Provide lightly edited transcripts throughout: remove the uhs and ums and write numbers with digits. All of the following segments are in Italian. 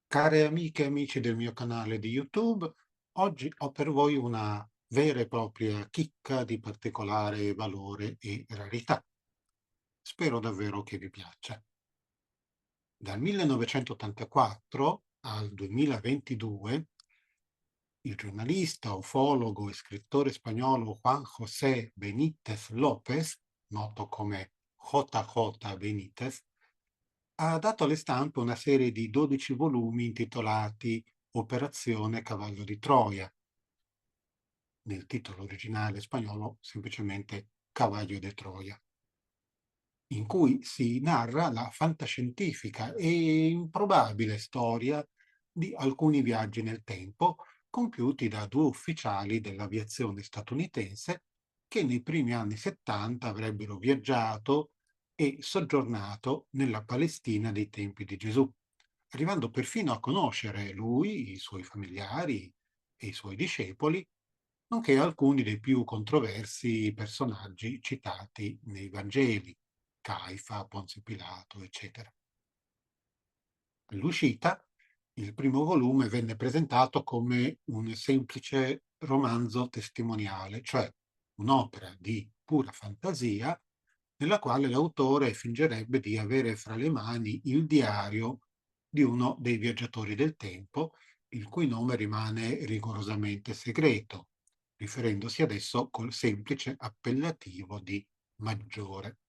Care amiche e amici del mio canale di YouTube, oggi ho per voi una vera e propria chicca di particolare valore e rarità. Spero davvero che vi piaccia. Dal 1984 al 2022 il giornalista, ufologo e scrittore spagnolo Juan José Benítez López, noto come JJ Benítez, ha dato alle stampe una serie di 12 volumi intitolati Operazione Cavallo di Troia, nel titolo originale spagnolo semplicemente Cavallo de Troia, in cui si narra la fantascientifica e improbabile storia di alcuni viaggi nel tempo compiuti da due ufficiali dell'aviazione statunitense che nei primi anni 70 avrebbero viaggiato e soggiornato nella Palestina dei tempi di Gesù, arrivando perfino a conoscere lui, i suoi familiari e i suoi discepoli, nonché alcuni dei più controversi personaggi citati nei Vangeli, Caifa, Ponzio Pilato, eccetera. All'uscita, il primo volume venne presentato come un semplice romanzo testimoniale, cioè un'opera di pura fantasia nella quale l'autore fingerebbe di avere fra le mani il diario di uno dei viaggiatori del tempo, il cui nome rimane rigorosamente segreto, riferendosi adesso col semplice appellativo di Maggiore.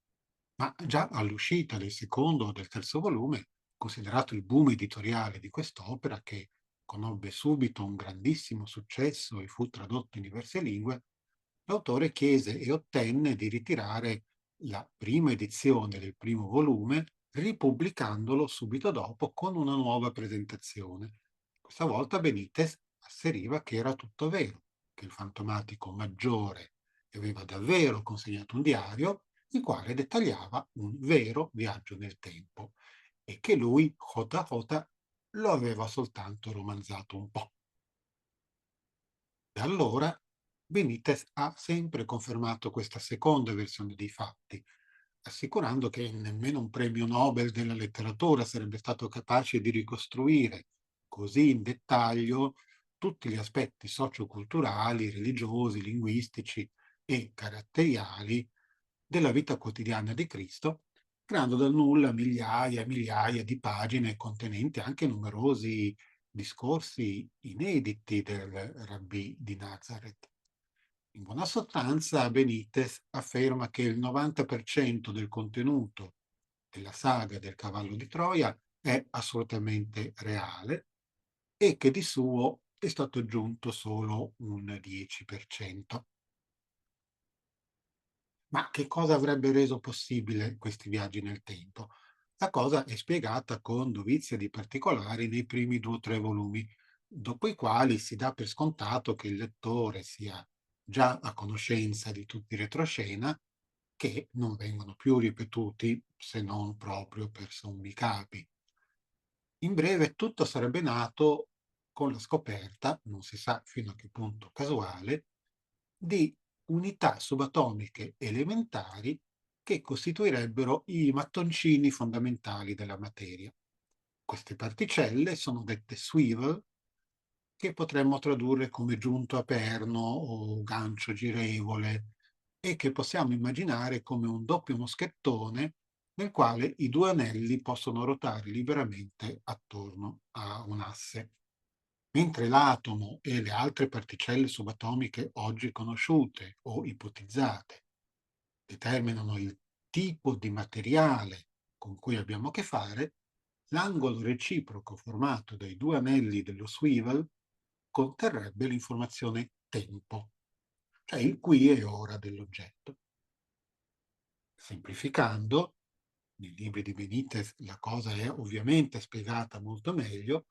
Ma già all'uscita del secondo o del terzo volume, considerato il boom editoriale di quest'opera, che conobbe subito un grandissimo successo e fu tradotto in diverse lingue, l'autore chiese e ottenne di ritirare la prima edizione del primo volume, ripubblicandolo subito dopo con una nuova presentazione. Questa volta Benitez asseriva che era tutto vero, che il fantomatico Maggiore aveva davvero consegnato un diario il quale dettagliava un vero viaggio nel tempo e che lui, JJ, lo aveva soltanto romanzato un po'. Da allora Benitez ha sempre confermato questa seconda versione dei fatti, assicurando che nemmeno un premio Nobel della letteratura sarebbe stato capace di ricostruire così in dettaglio tutti gli aspetti socioculturali, religiosi, linguistici e caratteriali della vita quotidiana di Cristo, creando dal nulla migliaia e migliaia di pagine contenenti anche numerosi discorsi inediti del Rabbì di Nazareth. In buona sostanza, Benitez afferma che il 90% del contenuto della saga del Cavallo di Troia è assolutamente reale e che di suo è stato aggiunto solo un 10%. Ma che cosa avrebbe reso possibile questi viaggi nel tempo? La cosa è spiegata con dovizia di particolari nei primi 2 o 3 volumi, dopo i quali si dà per scontato che il lettore sia già a conoscenza di tutti i retroscena, che non vengono più ripetuti se non proprio per sommi capi. In breve, tutto sarebbe nato con la scoperta, non si sa fino a che punto casuale, di unità subatomiche elementari che costituirebbero i mattoncini fondamentali della materia. Queste particelle sono dette swivel, che potremmo tradurre come giunto a perno o gancio girevole, e che possiamo immaginare come un doppio moschettone nel quale i due anelli possono ruotare liberamente attorno a un asse. Mentre l'atomo e le altre particelle subatomiche oggi conosciute o ipotizzate determinano il tipo di materiale con cui abbiamo a che fare, l'angolo reciproco formato dai due anelli dello swivel conterrebbe l'informazione tempo, cioè il qui e ora dell'oggetto. Semplificando, nei libri di Benitez la cosa è ovviamente spiegata molto meglio,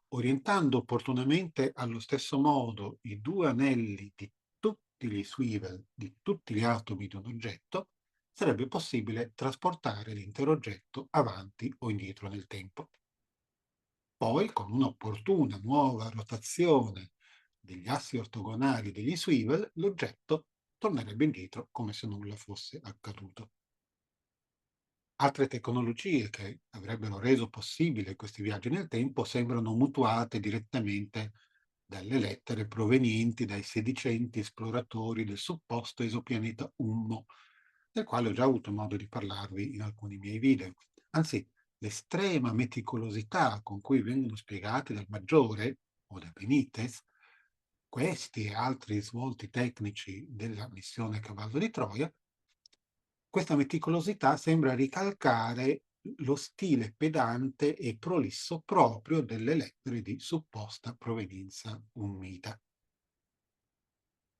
orientando opportunamente allo stesso modo i due anelli di tutti gli swivel di tutti gli atomi di un oggetto, sarebbe possibile trasportare l'intero oggetto avanti o indietro nel tempo. Poi, con un'opportuna nuova rotazione degli assi ortogonali degli swivel, l'oggetto tornerebbe indietro come se nulla fosse accaduto. Altre tecnologie che avrebbero reso possibile questi viaggi nel tempo sembrano mutuate direttamente dalle lettere provenienti dai sedicenti esploratori del supposto esopianeta Ummo, del quale ho già avuto modo di parlarvi in alcuni miei video. Anzi, l'estrema meticolosità con cui vengono spiegati dal Maggiore o da Benitez questi e altri svolti tecnici della missione Cavallo di Troia, questa meticolosità sembra ricalcare lo stile pedante e prolisso proprio delle lettere di supposta provenienza ummita.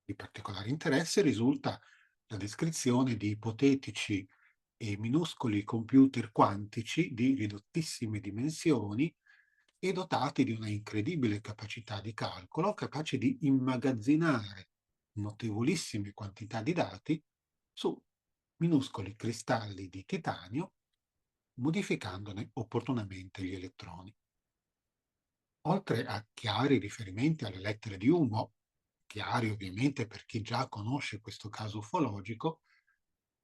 Di particolare interesse risulta la descrizione di ipotetici e minuscoli computer quantici di ridottissime dimensioni e dotati di una incredibile capacità di calcolo, capaci di immagazzinare notevolissime quantità di dati su minuscoli cristalli di titanio, modificandone opportunamente gli elettroni. Oltre a chiari riferimenti alle lettere di Umo, chiari ovviamente per chi già conosce questo caso ufologico,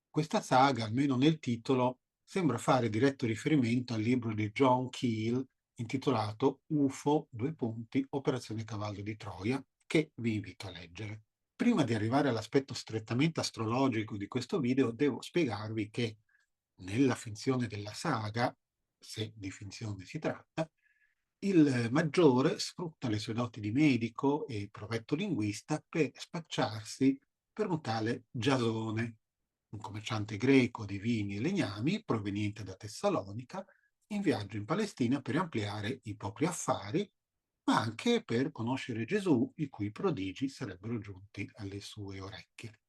questa saga, almeno nel titolo, sembra fare diretto riferimento al libro di John Keel intitolato UFO, due punti, Operazione Cavallo di Troia, che vi invito a leggere. Prima di arrivare all'aspetto strettamente astrologico di questo video, devo spiegarvi che nella finzione della saga, se di finzione si tratta, il Maggiore sfrutta le sue doti di medico e provetto linguista per spacciarsi per un tale Giasone, un commerciante greco di vini e legnami proveniente da Tessalonica, in viaggio in Palestina per ampliare i propri affari, ma anche per conoscere Gesù, i cui prodigi sarebbero giunti alle sue orecchie.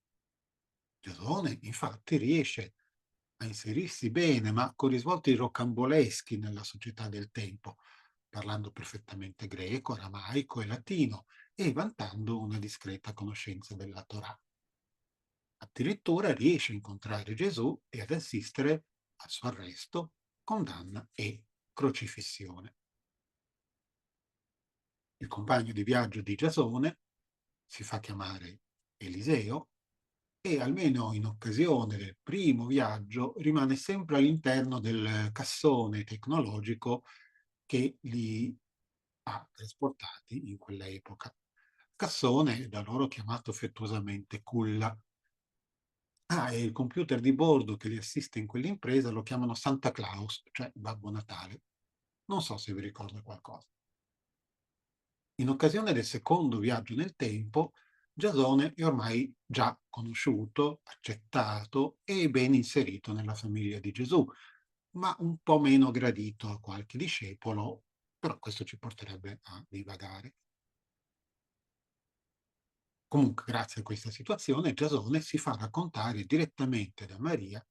Giasone, infatti, riesce a inserirsi bene, ma con risvolti rocamboleschi nella società del tempo, parlando perfettamente greco, aramaico e latino e vantando una discreta conoscenza della Torah. Addirittura riesce a incontrare Gesù e ad assistere al suo arresto, condanna e crocifissione. Il compagno di viaggio di Giasone si fa chiamare Eliseo e almeno in occasione del primo viaggio rimane sempre all'interno del cassone tecnologico che li ha trasportati in quella epoca. Cassone da loro chiamato affettuosamente culla. Ah, e il computer di bordo che li assiste in quell'impresa lo chiamano Santa Claus, cioè Babbo Natale. Non so se vi ricorda qualcosa. In occasione del secondo viaggio nel tempo, Giasone è ormai già conosciuto, accettato e ben inserito nella famiglia di Gesù, ma un po' meno gradito a qualche discepolo, però questo ci porterebbe a divagare. Comunque, grazie a questa situazione, Giasone si fa raccontare direttamente da Maria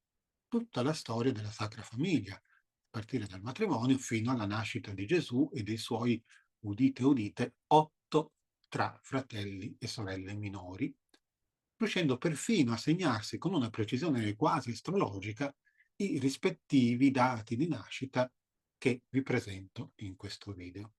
tutta la storia della Sacra Famiglia, a partire dal matrimonio fino alla nascita di Gesù e dei suoi, udite udite, 8 tra fratelli e sorelle minori, riuscendo perfino a segnarsi con una precisione quasi astrologica i rispettivi dati di nascita che vi presento in questo video.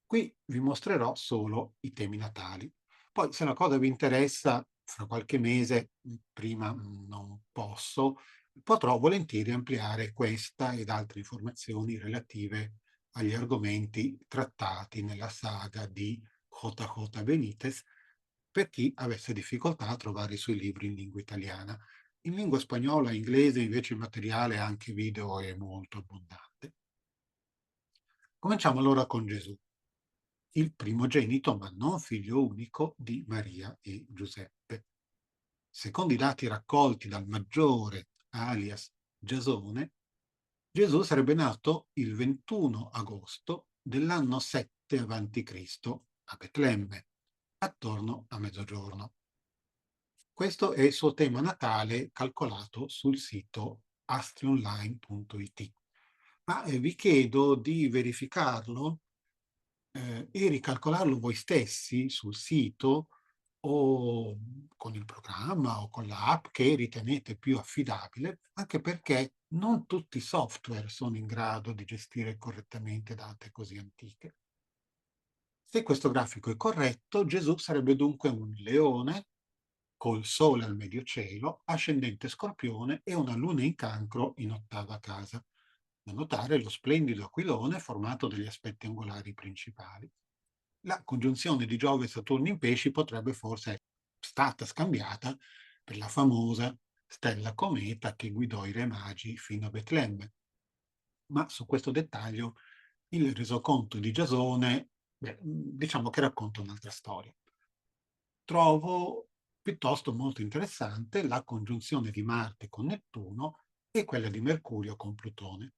Qui vi mostrerò solo i temi natali. Poi, se la cosa vi interessa, fra qualche mese, prima non posso, potrò volentieri ampliare questa ed altre informazioni relative agli argomenti trattati nella saga di JJ Benitez, per chi avesse difficoltà a trovare i suoi libri in lingua italiana. In lingua spagnola e inglese invece il materiale, anche video, è molto abbondante. Cominciamo allora con Gesù, il primogenito ma non figlio unico di Maria e Giuseppe. Secondo i dati raccolti dal Maggiore, alias Giasone, Gesù sarebbe nato il 21 agosto dell'anno 7 a.C. a Betlemme, attorno a mezzogiorno. Questo è il suo tema natale calcolato sul sito astrionline.it. Ma vi chiedo di verificarlo e ricalcolarlo voi stessi sul sito o con il programma o con l'app che ritenete più affidabile, anche perché non tutti i software sono in grado di gestire correttamente date così antiche. Se questo grafico è corretto, Gesù sarebbe dunque un leone col Sole al medio cielo, ascendente Scorpione e una Luna in Cancro in ottava casa. Da notare lo splendido aquilone formato dagli aspetti angolari principali. La congiunzione di Giove e Saturno in Pesci potrebbe forse essere stata scambiata per la famosa stella cometa che guidò i Re Magi fino a Betlemme. Ma su questo dettaglio il resoconto di Giasone, diciamo che racconta un'altra storia. Trovo piuttosto molto interessante la congiunzione di Marte con Nettuno e quella di Mercurio con Plutone.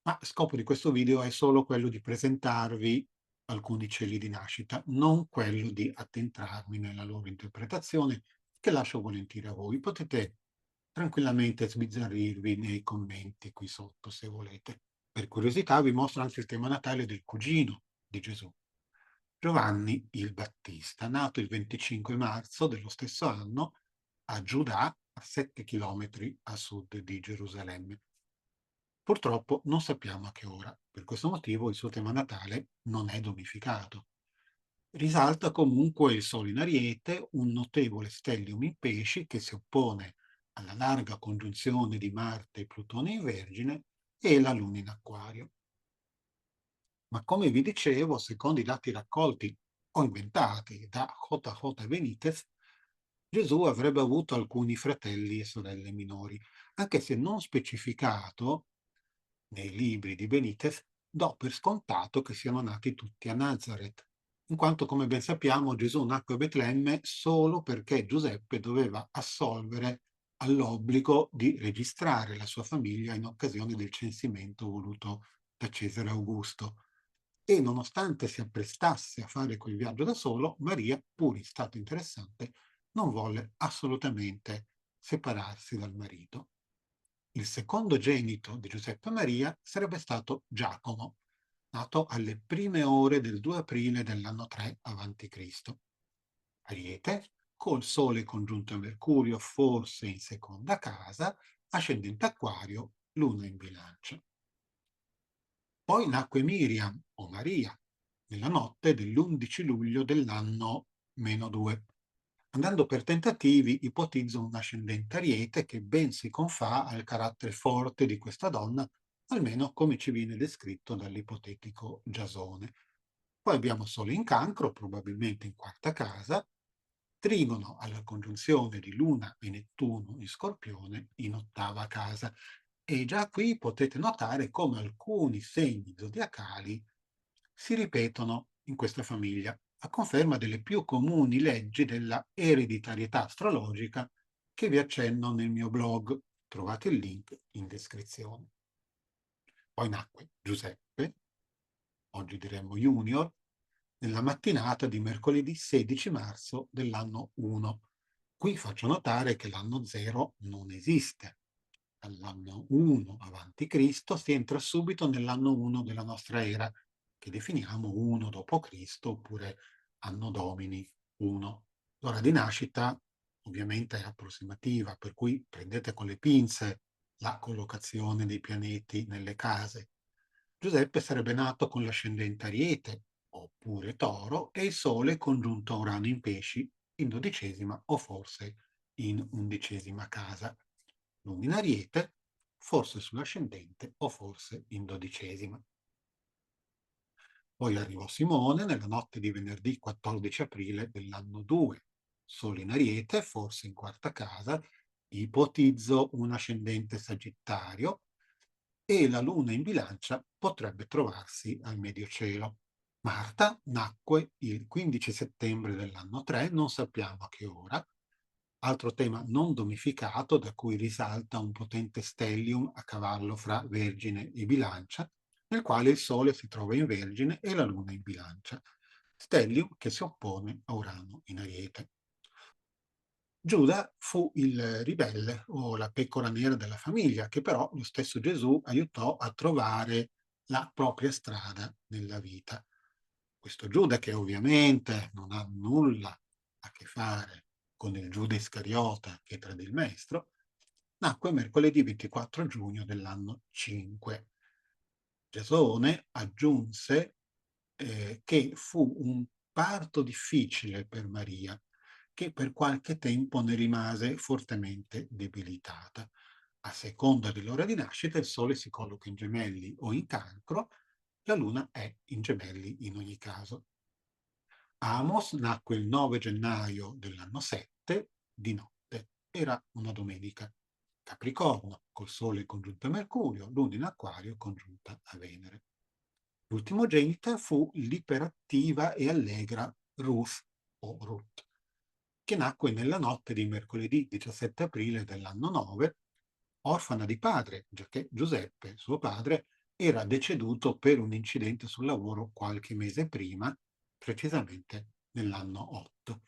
Ma il scopo di questo video è solo quello di presentarvi alcuni cieli di nascita, non quello di addentrarmi nella loro interpretazione, che lascio volentieri a voi. Potete tranquillamente sbizzarrirvi nei commenti qui sotto se volete. Per curiosità vi mostro anche il tema natale del cugino di Gesù, Giovanni il Battista, nato il 25 marzo dello stesso anno a Giudà, a 7 chilometri a sud di Gerusalemme. Purtroppo non sappiamo a che ora, per questo motivo il suo tema natale non è domificato. Risalta comunque il Sole in Ariete, un notevole stellium in Pesci che si oppone alla larga congiunzione di Marte e Plutone in Vergine e la Luna in Acquario. Ma come vi dicevo, secondo i dati raccolti o inventati da J.J. Benitez, Gesù avrebbe avuto alcuni fratelli e sorelle minori, anche se non specificato nei libri di Benitez, do per scontato che siano nati tutti a Nazareth, in quanto, come ben sappiamo, Gesù nacque a Betlemme solo perché Giuseppe doveva assolvere all'obbligo di registrare la sua famiglia in occasione del censimento voluto da Cesare Augusto. E nonostante si apprestasse a fare quel viaggio da solo, Maria, pur in stato interessante, non volle assolutamente separarsi dal marito. Il secondogenito di Giuseppe Maria sarebbe stato Giacomo, nato alle prime ore del 2 aprile dell'anno 3 a.C. Ariete, col Sole congiunto a Mercurio, forse in seconda casa, ascendente Acquario, Luna in Bilancia. Poi nacque Miriam, o Maria, nella notte dell'11 luglio dell'anno -2. Andando per tentativi, ipotizzo un ascendente Ariete che ben si confà al carattere forte di questa donna, almeno come ci viene descritto dall'ipotetico Giasone. Poi abbiamo Sole in Cancro, probabilmente in quarta casa, trigono alla congiunzione di Luna e Nettuno in Scorpione in ottava casa. E già qui potete notare come alcuni segni zodiacali si ripetono in questa famiglia, a conferma delle più comuni leggi della ereditarietà astrologica che vi accenno nel mio blog. Trovate il link in descrizione. Poi nacque Giuseppe, oggi diremmo Junior, nella mattinata di mercoledì 16 marzo dell'anno 1. Qui faccio notare che l'anno 0 non esiste. Dall'anno 1 avanti Cristo si entra subito nell'anno 1 della nostra era, che definiamo 1 dopo Cristo oppure anno domini 1. L'ora di nascita ovviamente è approssimativa, per cui prendete con le pinze la collocazione dei pianeti nelle case. Giuseppe sarebbe nato con l'ascendente Ariete, oppure Toro, e il Sole congiunto a Urano in Pesci, in 12ª o forse in 11ª casa. Luna in Ariete, forse sull'ascendente o forse in 12ª. Poi arrivò Simone nella notte di venerdì 14 aprile dell'anno 2, Sole in Ariete, forse in quarta casa, ipotizzo un ascendente Sagittario, e la Luna in Bilancia potrebbe trovarsi al medio cielo. Marta nacque il 15 settembre dell'anno 3, non sappiamo a che ora, altro tema non domificato da cui risalta un potente stellium a cavallo fra Vergine e Bilancia, nel quale il Sole si trova in Vergine e la Luna in Bilancia, stellium che si oppone a Urano in Ariete. Giuda fu il ribelle o la pecora nera della famiglia, che però lo stesso Gesù aiutò a trovare la propria strada nella vita. Questo Giuda, che ovviamente non ha nulla a che fare con il Giuda Iscariota che tradì il Maestro, nacque mercoledì 24 giugno dell'anno 5. Giasone aggiunse che fu un parto difficile per Maria, che per qualche tempo ne rimase fortemente debilitata. A seconda dell'ora di nascita il Sole si colloca in Gemelli o in Cancro, la Luna è in Gemelli in ogni caso. Amos nacque il 9 gennaio dell'anno 7 di notte, era una domenica. Capricorno, col Sole congiunto a Mercurio, Luna in Acquario congiunta a Venere. L'ultimogenita fu l'iperattiva e allegra Ruth o Ruth, che nacque nella notte di mercoledì 17 aprile dell'anno 9, orfana di padre, giacché Giuseppe, suo padre, era deceduto per un incidente sul lavoro qualche mese prima, precisamente nell'anno 8.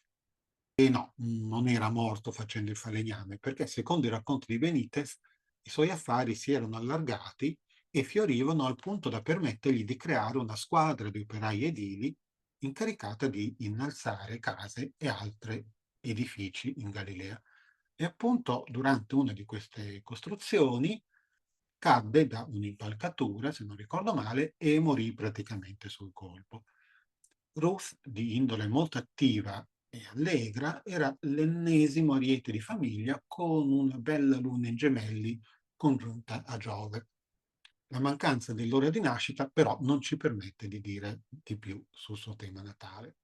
E no, non era morto facendo il falegname, perché secondo i racconti di Benitez i suoi affari si erano allargati e fiorivano al punto da permettergli di creare una squadra di operai edili incaricata di innalzare case e altri edifici in Galilea. E appunto durante una di queste costruzioni cadde da un'impalcatura, se non ricordo male, e morì praticamente sul colpo. Ruth, di indole molto attiva e allegra, era l'ennesimo ariete di famiglia con una bella luna in gemelli congiunta a Giove. La mancanza dell'ora di nascita però non ci permette di dire di più sul suo tema natale.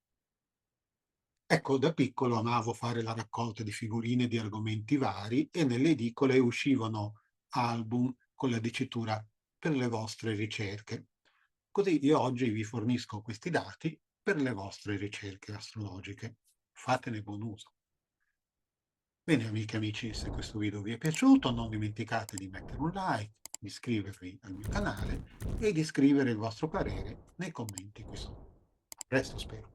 Ecco, da piccolo amavo fare la raccolta di figurine di argomenti vari e nelle edicole uscivano album con la dicitura per le vostre ricerche. Così io oggi vi fornisco questi dati per le vostre ricerche astrologiche. Fatene buon uso. Bene, amiche e amici, se questo video vi è piaciuto, non dimenticate di mettere un like, di iscrivervi al mio canale e di scrivere il vostro parere nei commenti qui sotto. A presto, spero.